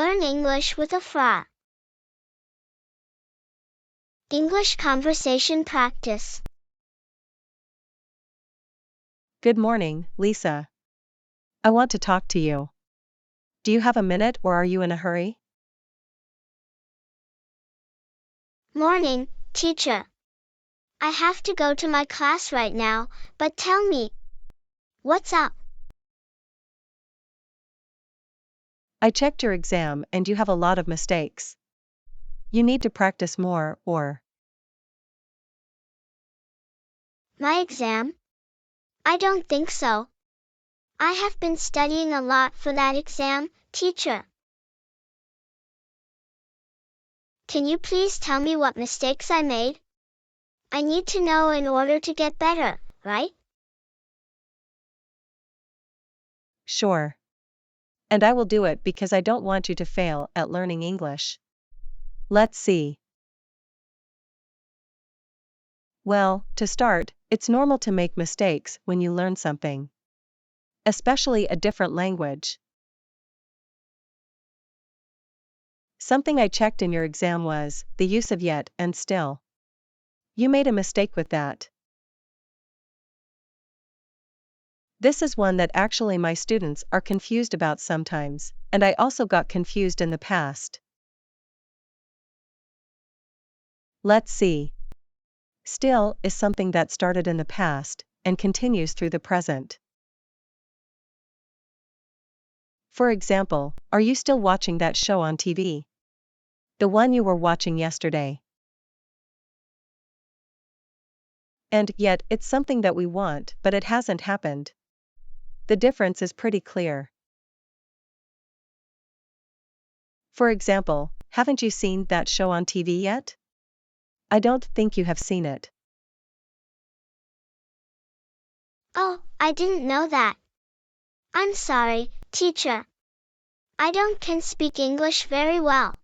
Learn English with a FRA. English conversation practice. Good morning, Lisa. I want to talk to you. Do you have a minute or are you in a hurry? Morning, teacher. I have to go to my class right now, but tell me, what's up? I checked your exam and you have a lot of mistakes. You need to practice more, or... My exam? I don't think so. I have been studying a lot for that exam, teacher. Can you please tell me what mistakes I made? I need to know in order to get better, right? Sure. And I will do it because I don't want you to fail at learning English. Let's see. Well, to start, it's normal to make mistakes when you learn something. Especially a different language. Something I checked in your exam was the use of yet and still. You made a mistake with that. This is one that actually my students are confused about sometimes, and I also got confused in the past. Let's see. Still is something that started in the past and continues through the present. For example, are you still watching that show on TV? The one you were watching yesterday. And yet, it's something that we want, but it hasn't happened. The difference is pretty clear. For example, haven't you seen that show on TV yet? I don't think you have seen it. Oh, I didn't know that. I'm sorry, teacher. I don't can speak English very well.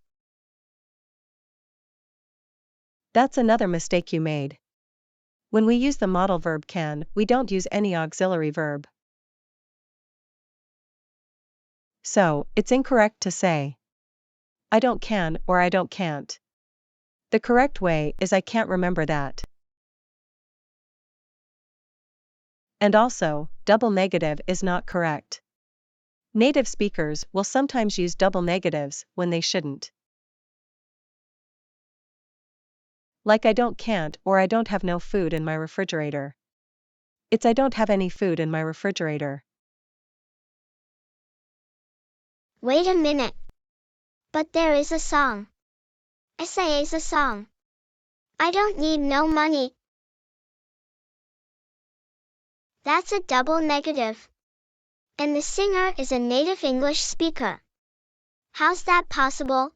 That's another mistake you made. When we use the modal verb can, we don't use any auxiliary verb. So, it's incorrect to say I don't can or I don't can't. The correct way is I can't remember that. And also, double negative is not correct. Native speakers will sometimes use double negatives when they shouldn't. Like I don't can't or I don't have no food in my refrigerator. It's I don't have any food in my refrigerator. Wait a minute. But there is a song. Essay is a song. I don't need no money. That's a double negative. And the singer is a native English speaker. How's that possible?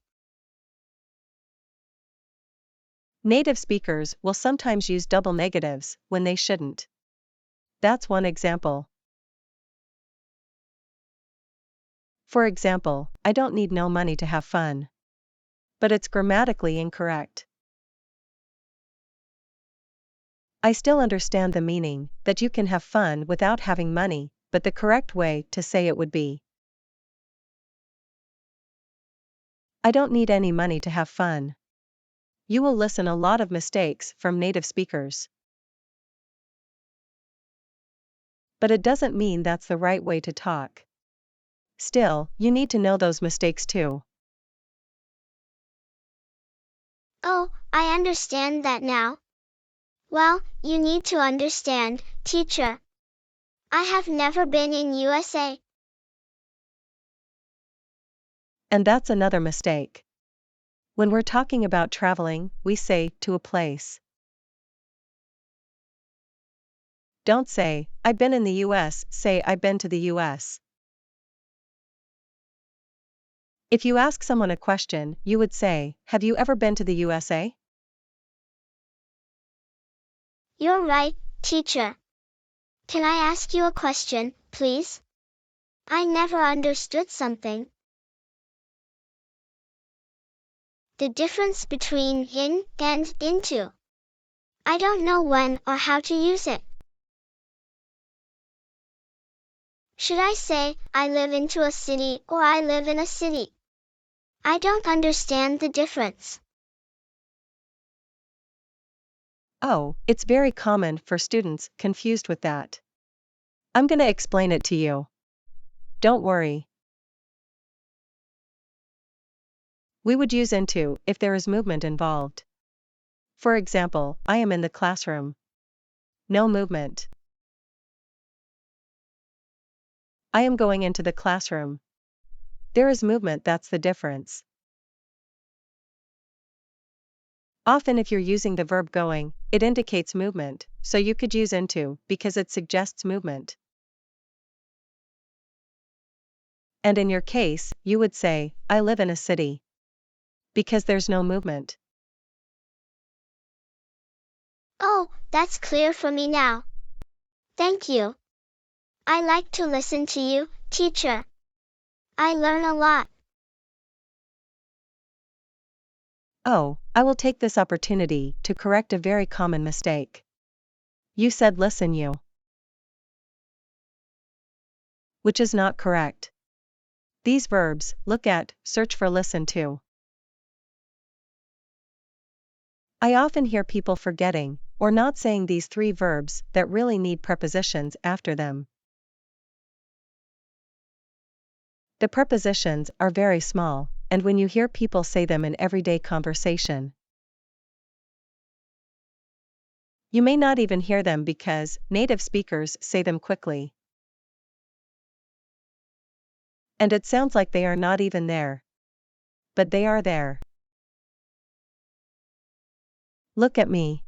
Native speakers will sometimes use double negatives when they shouldn't. That's one example. For example, I don't need no money to have fun. But it's grammatically incorrect. I still understand the meaning that you can have fun without having money, but the correct way to say it would be I don't need any money to have fun. You will listen a lot of mistakes from native speakers. But it doesn't mean that's the right way to talk. Still, you need to know those mistakes too. Oh, I understand that now. Well, you need to understand, teacher. I have never been in USA. And that's another mistake. When we're talking about traveling, we say to a place. Don't say, I've been in the US, say I've been to the US. If you ask someone a question, you would say, have you ever been to the USA? You're right, teacher. Can I ask you a question, please? I never understood something. The difference between in and into. I don't know when or how to use it. Should I say, I live into a city or I live in a city? I don't understand the difference. Oh, it's very common for students confused with that. I'm gonna explain it to you. Don't worry. We would use into if there is movement involved. For example, I am in the classroom. No movement. I am going into the classroom. There is movement, that's the difference. Often if you're using the verb going, it indicates movement, so you could use into because it suggests movement. And in your case, you would say, I live in a city. Because there's no movement. Oh, that's clear for me now. Thank you. I like to listen to you, teacher. I learn a lot. Oh, I will take this opportunity to correct a very common mistake. You said listen you, which is not correct. These verbs, look at, search for listen to. I often hear people forgetting, or not saying these three verbs that really need prepositions after them. The prepositions are very small, and when you hear people say them in everyday conversation, you may not even hear them because native speakers say them quickly. And it sounds like they are not even there. But they are there. Look at me.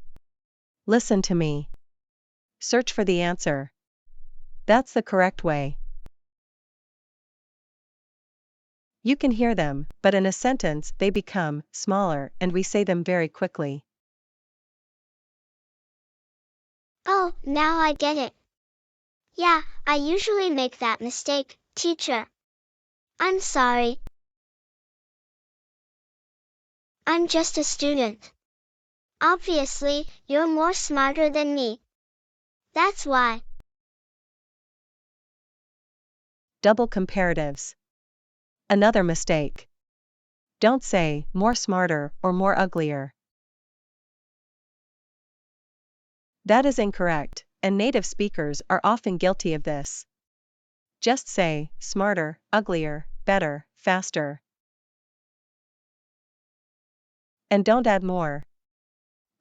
Listen to me. Search for the answer. That's the correct way. You can hear them, but in a sentence they become smaller and we say them very quickly. Oh, now I get it. Yeah, I usually make that mistake, teacher. I'm sorry. I'm just a student. Obviously, you're more smarter than me. That's why. Double comparatives. Another mistake. Don't say more smarter or more uglier. That is incorrect, and native speakers are often guilty of this. Just say smarter, uglier, better, faster. And don't add more.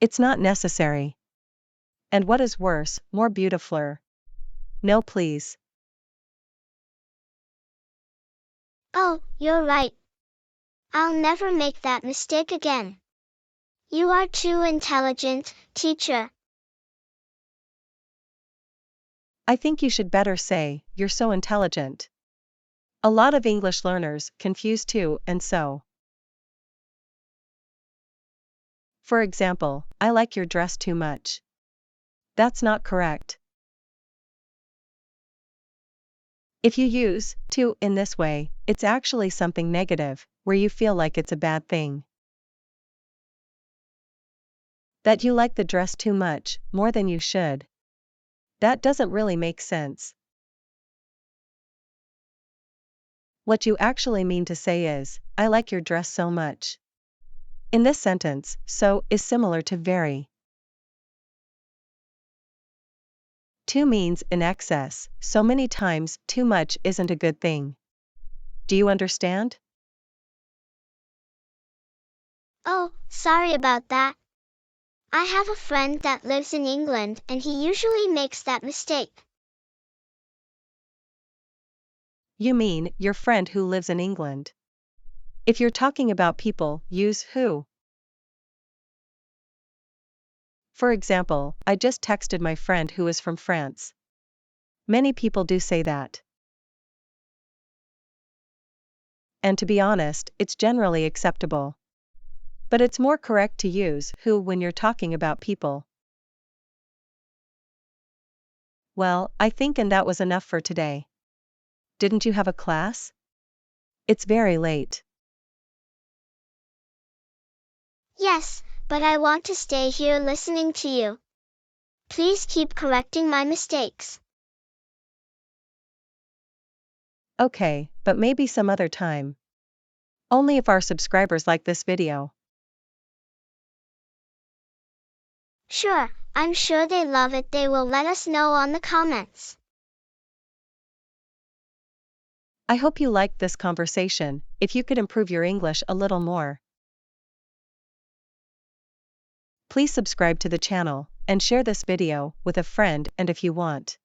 It's not necessary. And what is worse, more beautifuler. No please. Oh, you're right. I'll never make that mistake again. You are too intelligent, teacher. I think you should better say, you're so intelligent. A lot of English learners confuse too and so. For example, I like your dress too much. That's not correct. If you use to in this way, it's actually something negative, where you feel like it's a bad thing. That you like the dress too much, more than you should. That doesn't really make sense. What you actually mean to say is, I like your dress so much. In this sentence, so is similar to very. Too means in excess, so many times too much isn't a good thing. Do you understand? Oh, sorry about that. I have a friend that lives in England and he usually makes that mistake. You mean your friend who lives in England. If you're talking about people, use who. For example, I just texted my friend who is from France. Many people do say that. And to be honest, it's generally acceptable. But it's more correct to use who when you're talking about people. Well, I think and that was enough for today. Didn't you have a class? It's very late. Yes, but I want to stay here listening to you. Please keep correcting my mistakes. Okay, but maybe some other time. Only if our subscribers like this video. Sure, I'm sure they love it. They will let us know on the comments. I hope you liked this conversation. If you could improve your English a little more, please subscribe to the channel and share this video with a friend and if you want.